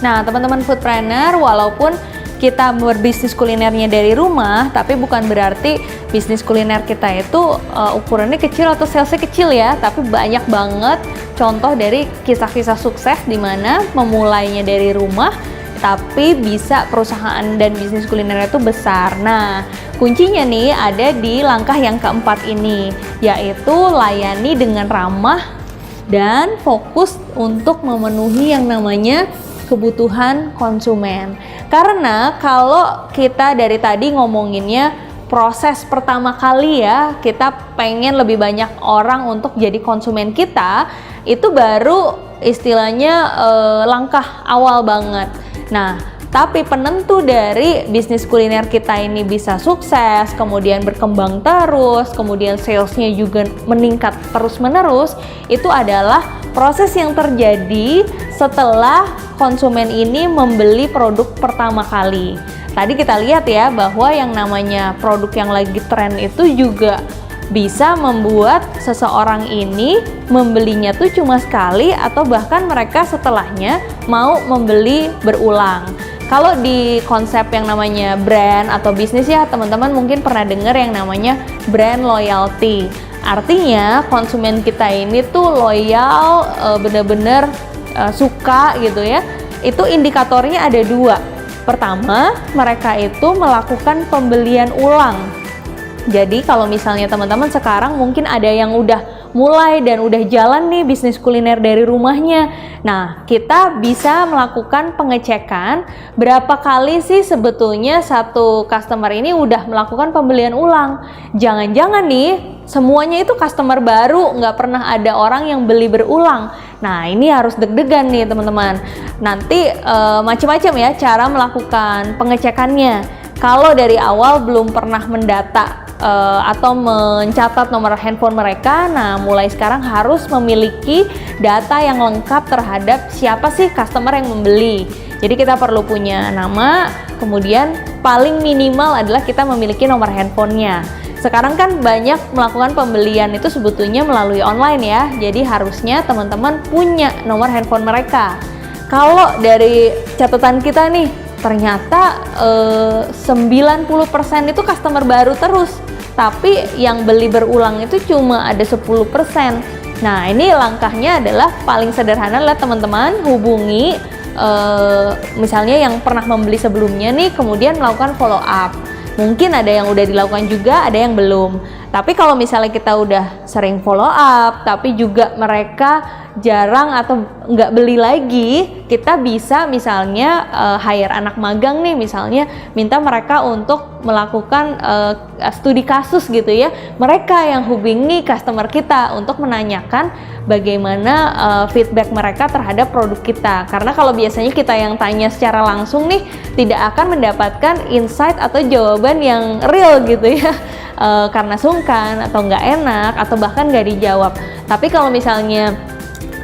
Nah, teman-teman foodpreneur, walaupun kita berbisnis kulinernya dari rumah, tapi bukan berarti bisnis kuliner kita itu ukurannya kecil atau salesnya kecil ya, tapi banyak banget contoh dari kisah-kisah sukses di mana memulainya dari rumah, tapi bisa perusahaan dan bisnis kulinernya itu besar. Nah, kuncinya nih ada di langkah yang keempat ini, yaitu layani dengan ramah dan fokus untuk memenuhi yang namanya kebutuhan konsumen. Karena kalau kita dari tadi ngomonginnya proses pertama kali ya, kita pengen lebih banyak orang untuk jadi konsumen kita, itu baru istilahnya langkah awal banget. Nah, tapi penentu dari bisnis kuliner kita ini bisa sukses, kemudian berkembang terus, kemudian salesnya juga meningkat terus-menerus, itu adalah proses yang terjadi setelah konsumen ini membeli produk pertama kali. Tadi kita lihat ya bahwa yang namanya produk yang lagi tren itu juga bisa membuat seseorang ini membelinya tuh cuma sekali atau bahkan mereka setelahnya mau membeli berulang. Kalau di konsep yang namanya brand atau bisnis ya, teman-teman mungkin pernah dengar yang namanya brand loyalty. Artinya konsumen kita ini tuh loyal, bener-bener suka gitu ya. Itu indikatornya ada dua. Pertama, mereka itu melakukan pembelian ulang. Jadi kalau misalnya teman-teman sekarang mungkin ada yang udah mulai dan udah jalan nih bisnis kuliner dari rumahnya. Nah, kita bisa melakukan pengecekan berapa kali sih sebetulnya satu customer ini udah melakukan pembelian ulang. Jangan-jangan nih semuanya itu customer baru, nggak pernah ada orang yang beli berulang. Nah, ini harus deg-degan nih teman-teman. Nanti macam-macam ya cara melakukan pengecekannya. Kalau dari awal belum pernah mendata atau mencatat nomor handphone mereka, nah mulai sekarang harus memiliki data yang lengkap terhadap siapa sih customer yang membeli. Jadi kita perlu punya nama, kemudian paling minimal adalah kita memiliki nomor handphonenya. Sekarang kan banyak melakukan pembelian itu sebetulnya melalui online ya, jadi harusnya teman-teman punya nomor handphone mereka. Kalau dari catatan kita nih, ternyata 90% itu customer baru terus, tapi yang beli berulang itu cuma ada 10%. Nah, ini langkahnya adalah paling sederhana adalah teman-teman hubungi misalnya yang pernah membeli sebelumnya nih, kemudian melakukan follow up. Mungkin ada yang udah dilakukan juga, ada yang belum. Tapi kalau misalnya kita udah sering follow up, tapi juga mereka jarang atau nggak beli lagi, kita bisa misalnya hire anak magang nih, misalnya minta mereka untuk melakukan studi kasus gitu ya. Mereka yang hubungi customer kita untuk menanyakan bagaimana feedback mereka terhadap produk kita. Karena kalau biasanya kita yang tanya secara langsung nih, tidak akan mendapatkan insight atau jawaban yang real gitu ya. Karena sungkan atau nggak enak atau bahkan nggak dijawab. Tapi kalau misalnya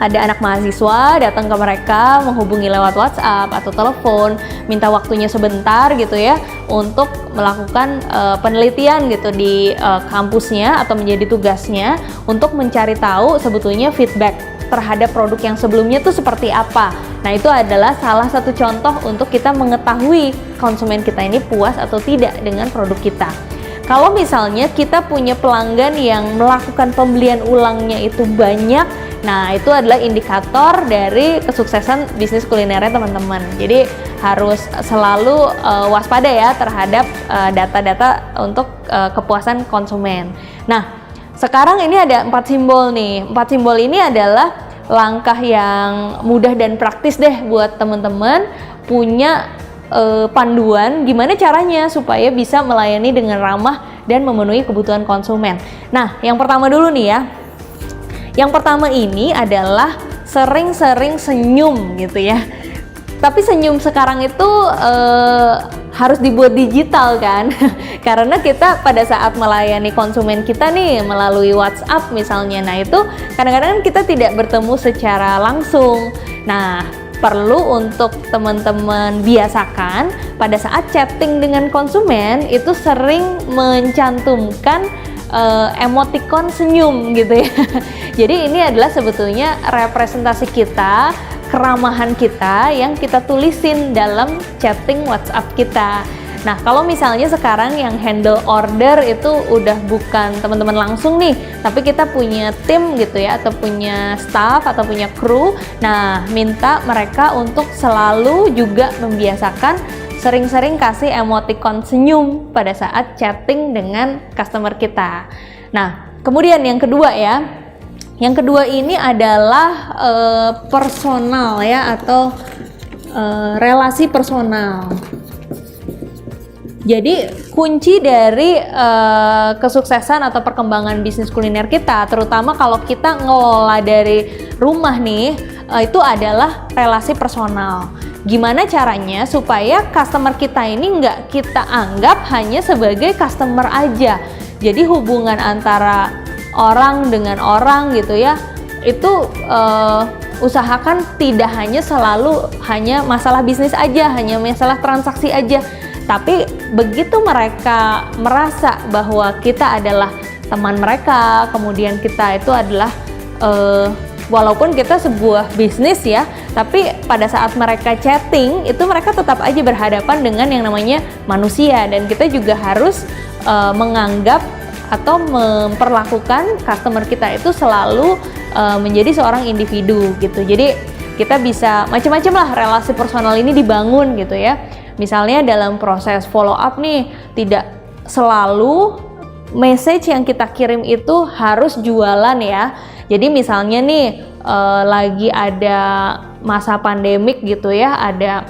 ada anak mahasiswa datang ke mereka, menghubungi lewat WhatsApp atau telepon, minta waktunya sebentar gitu ya untuk melakukan penelitian gitu di kampusnya atau menjadi tugasnya untuk mencari tahu sebetulnya feedback terhadap produk yang sebelumnya tuh seperti apa. Nah, itu adalah salah satu contoh untuk kita mengetahui konsumen kita ini puas atau tidak dengan produk kita. Kalau misalnya kita punya pelanggan yang melakukan pembelian ulangnya itu banyak, nah itu adalah indikator dari kesuksesan bisnis kulinernya teman-teman. Jadi harus selalu waspada ya terhadap data-data untuk kepuasan konsumen. Nah, sekarang ini ada 4 simbol nih. 4 simbol ini adalah langkah yang mudah dan praktis deh buat teman-teman punya panduan gimana caranya supaya bisa melayani dengan ramah dan memenuhi kebutuhan konsumen. Nah, yang pertama dulu nih ya. Yang pertama ini adalah sering-sering senyum gitu ya. Tapi senyum sekarang itu harus dibuat digital kan. Karena kita pada saat melayani konsumen kita nih melalui WhatsApp misalnya, nah itu kadang-kadang kita tidak bertemu secara langsung. Nah, perlu untuk teman-teman biasakan pada saat chatting dengan konsumen itu sering mencantumkan emoticon senyum gitu ya. Jadi ini adalah sebetulnya representasi kita keramahan kita yang kita tulisin dalam chatting WhatsApp kita. Nah, kalau misalnya sekarang yang handle order itu udah bukan teman-teman langsung nih, tapi kita punya tim gitu ya, atau punya staff atau punya kru. Nah, minta mereka untuk selalu juga membiasakan sering-sering kasih emoticon senyum pada saat chatting dengan customer kita. Nah, kemudian yang kedua ya, yang kedua ini adalah personal ya, atau relasi personal. Jadi kunci dari kesuksesan atau perkembangan bisnis kuliner kita, terutama kalau kita ngelola dari rumah nih, itu adalah relasi personal. Gimana caranya supaya customer kita ini nggak kita anggap hanya sebagai customer aja. Jadi hubungan antara orang dengan orang gitu ya, itu usahakan tidak hanya selalu hanya masalah bisnis aja, hanya masalah transaksi aja. Tapi begitu mereka merasa bahwa kita adalah teman mereka, kemudian kita itu adalah walaupun kita sebuah bisnis ya, tapi pada saat mereka chatting itu mereka tetap aja berhadapan dengan yang namanya manusia, dan kita juga harus menganggap atau memperlakukan customer kita itu selalu menjadi seorang individu gitu. Jadi kita bisa macam-macam lah relasi personal ini dibangun gitu ya. Misalnya dalam proses follow up nih, tidak selalu message yang kita kirim itu harus jualan ya. Jadi misalnya nih lagi ada masa pandemik gitu ya, ada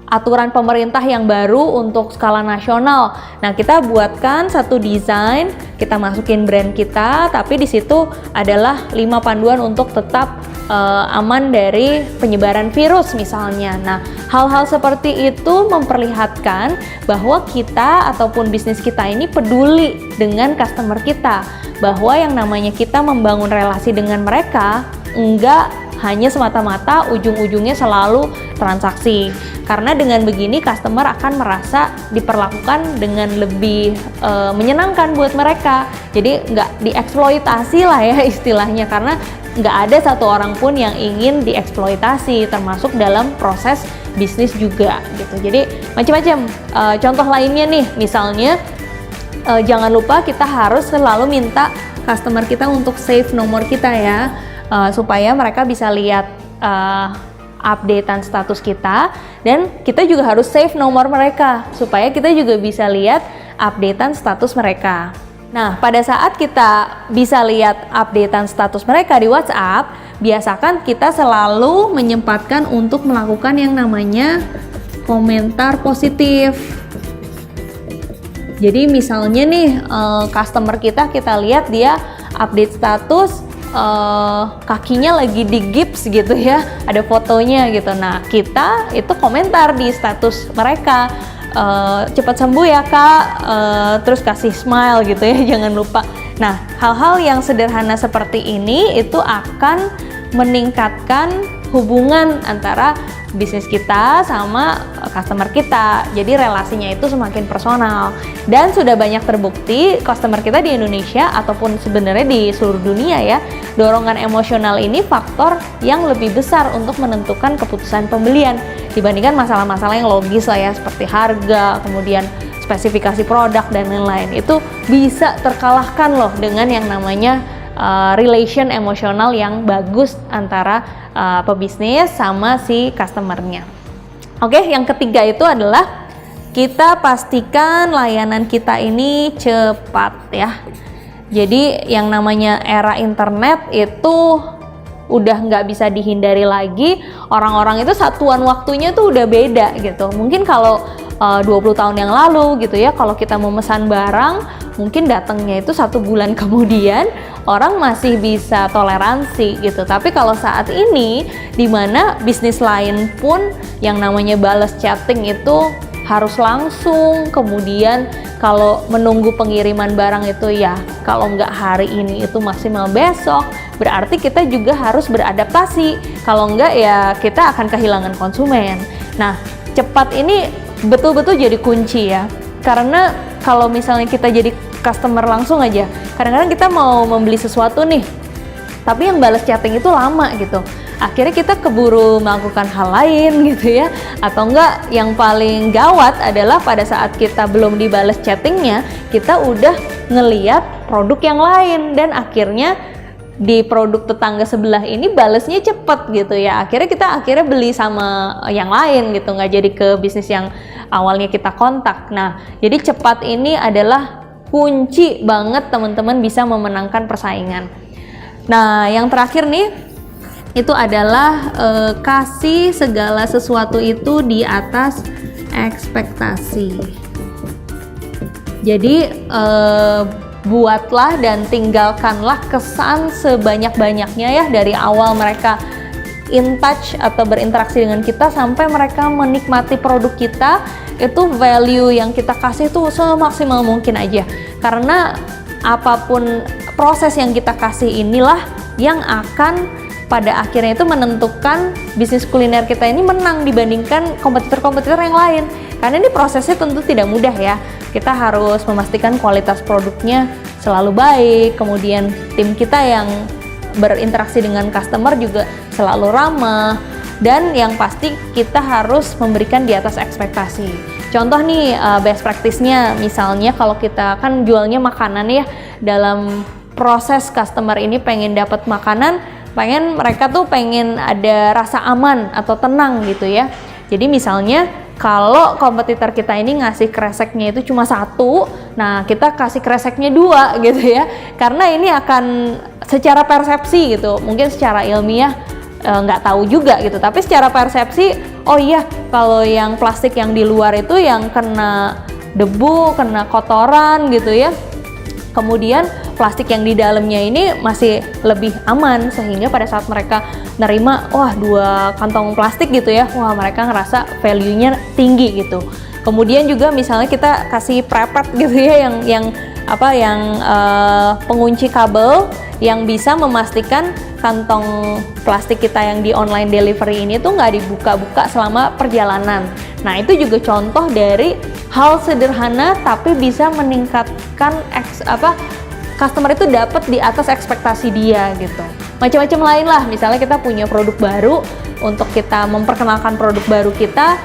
aturan pemerintah yang baru untuk skala nasional. Nah, kita buatkan satu desain, kita masukin brand kita, tapi di situ adalah 5 panduan untuk tetap aman dari penyebaran virus misalnya. Nah, hal-hal seperti itu memperlihatkan bahwa kita ataupun bisnis kita ini peduli dengan customer kita, bahwa yang namanya kita membangun relasi dengan mereka enggak hanya semata-mata ujung-ujungnya selalu transaksi. Karena dengan begini customer akan merasa diperlakukan dengan lebih menyenangkan buat mereka. Jadi nggak dieksploitasi lah ya istilahnya, karena nggak ada satu orang pun yang ingin dieksploitasi, termasuk dalam proses bisnis juga gitu. Jadi macam-macam. Contoh lainnya nih, misalnya jangan lupa kita harus selalu minta customer kita untuk save nomor kita ya, supaya mereka bisa lihat updatean status kita, dan kita juga harus save nomor mereka supaya kita juga bisa lihat updatean status mereka. Nah, pada saat kita bisa lihat updatean status mereka di WhatsApp, biasakan kita selalu menyempatkan untuk melakukan yang namanya komentar positif. Jadi misalnya nih customer kita lihat dia update status kakinya lagi digips gitu ya, ada fotonya gitu. Nah, kita itu komentar di status mereka, cepat sembuh ya kak, terus kasih smile gitu ya, jangan lupa. Nah, hal-hal yang sederhana seperti ini itu akan meningkatkan hubungan antara bisnis kita sama customer kita. Jadi relasinya itu semakin personal, dan sudah banyak terbukti customer kita di Indonesia ataupun sebenarnya di seluruh dunia ya, dorongan emosional ini faktor yang lebih besar untuk menentukan keputusan pembelian dibandingkan masalah-masalah yang logis lah ya, seperti harga, kemudian spesifikasi produk dan lain-lain. Itu bisa terkalahkan loh dengan yang namanya relation emosional yang bagus antara pebisnis sama si customernya. Oke, yang ketiga itu adalah kita pastikan layanan kita ini cepat ya. Jadi yang namanya era internet itu udah nggak bisa dihindari lagi. Orang-orang itu satuan waktunya tuh udah beda gitu. Mungkin kalau 20 tahun yang lalu gitu ya, kalau kita mau memesan barang mungkin datangnya itu 1 bulan kemudian, orang masih bisa toleransi gitu. Tapi kalau saat ini, dimana bisnis lain pun yang namanya balas chatting itu harus langsung, kemudian kalau menunggu pengiriman barang itu ya kalau nggak hari ini itu maksimal besok, berarti kita juga harus beradaptasi. Kalau nggak ya kita akan kehilangan konsumen. Nah, cepat ini betul-betul jadi kunci ya, karena kalau misalnya kita jadi customer langsung aja, kadang-kadang kita mau membeli sesuatu nih, tapi yang balas chatting itu lama gitu. akhirnya kita keburu melakukan hal lain gitu ya. Atau enggak, yang paling gawat adalah pada saat kita belum dibales chattingnya, kita udah ngeliat produk yang lain, dan akhirnya di produk tetangga sebelah ini balesnya cepet gitu ya. Akhirnya kita beli sama yang lain gitu, nggak jadi ke bisnis yang awalnya kita kontak. Nah, jadi cepat ini adalah kunci banget teman-teman bisa memenangkan persaingan. Nah, yang terakhir nih, itu adalah kasih segala sesuatu itu di atas ekspektasi. Jadi buatlah dan tinggalkanlah kesan sebanyak-banyaknya ya, dari awal mereka in touch atau berinteraksi dengan kita sampai mereka menikmati produk kita. Itu value yang kita kasih tuh semaksimal mungkin aja, karena apapun proses yang kita kasih inilah yang akan pada akhirnya itu menentukan bisnis kuliner kita ini menang dibandingkan kompetitor-kompetitor yang lain. Karena ini prosesnya tentu tidak mudah ya. Kita harus memastikan kualitas produknya selalu baik, kemudian tim kita yang berinteraksi dengan customer juga selalu ramah, dan yang pasti kita harus memberikan di atas ekspektasi. Contoh nih, best practice-nya misalnya kalau kita kan jualnya makanan ya, dalam proses customer ini pengen dapat makanan, mereka tuh pengen ada rasa aman atau tenang gitu ya. Jadi misalnya kalau kompetitor kita ini ngasih kreseknya itu cuma 1, nah kita kasih kreseknya 2 gitu ya, karena ini akan secara persepsi gitu, mungkin secara ilmiah nggak tahu juga gitu, tapi secara persepsi, oh iya kalau yang plastik yang di luar itu yang kena debu, kena kotoran gitu ya, kemudian plastik yang di dalamnya ini masih lebih aman, sehingga pada saat mereka nerima, wah 2 kantong plastik gitu ya, wah mereka ngerasa value-nya tinggi gitu. Kemudian juga misalnya kita kasih prepet gitu ya, yang pengunci kabel yang bisa memastikan kantong plastik kita yang di online delivery ini tuh nggak dibuka-buka selama perjalanan. Nah, itu juga contoh dari hal sederhana tapi bisa meningkatkan customer itu dapat di atas ekspektasi dia gitu. Macam-macam lain lah, misalnya kita punya produk baru, untuk kita memperkenalkan produk baru kita,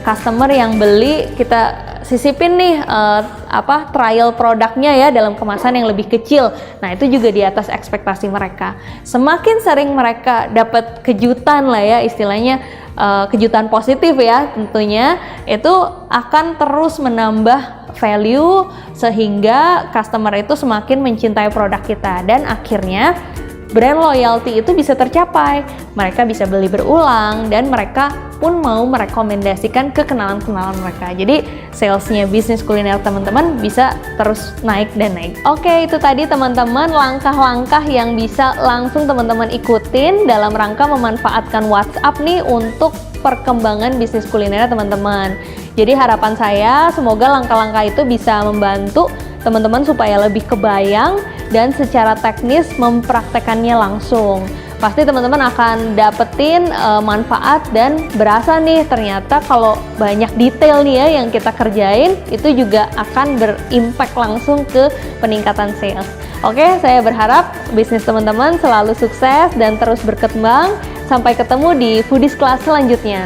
customer yang beli kita sisipin nih trial produknya ya dalam kemasan yang lebih kecil. Nah, itu juga di atas ekspektasi mereka. Semakin sering mereka dapat kejutan lah ya, istilahnya kejutan positif ya, tentunya itu akan terus menambah value sehingga customer itu semakin mencintai produk kita, dan akhirnya brand loyalty itu bisa tercapai. Mereka bisa beli berulang dan mereka pun mau merekomendasikan ke kenalan-kenalan mereka. Jadi salesnya bisnis kuliner teman-teman bisa terus naik dan naik. Oke, itu tadi teman-teman langkah-langkah yang bisa langsung teman-teman ikutin dalam rangka memanfaatkan WhatsApp nih untuk perkembangan bisnis kuliner teman-teman. Jadi harapan saya semoga langkah-langkah itu bisa membantu teman-teman supaya lebih kebayang dan secara teknis mempraktekannya langsung. Pasti teman-teman akan dapetin manfaat dan berasa nih ternyata kalau banyak detail nih ya yang kita kerjain itu juga akan berimpact langsung ke peningkatan sales. Oke, saya berharap bisnis teman-teman selalu sukses dan terus berkembang. Sampai ketemu di Foodies Class selanjutnya.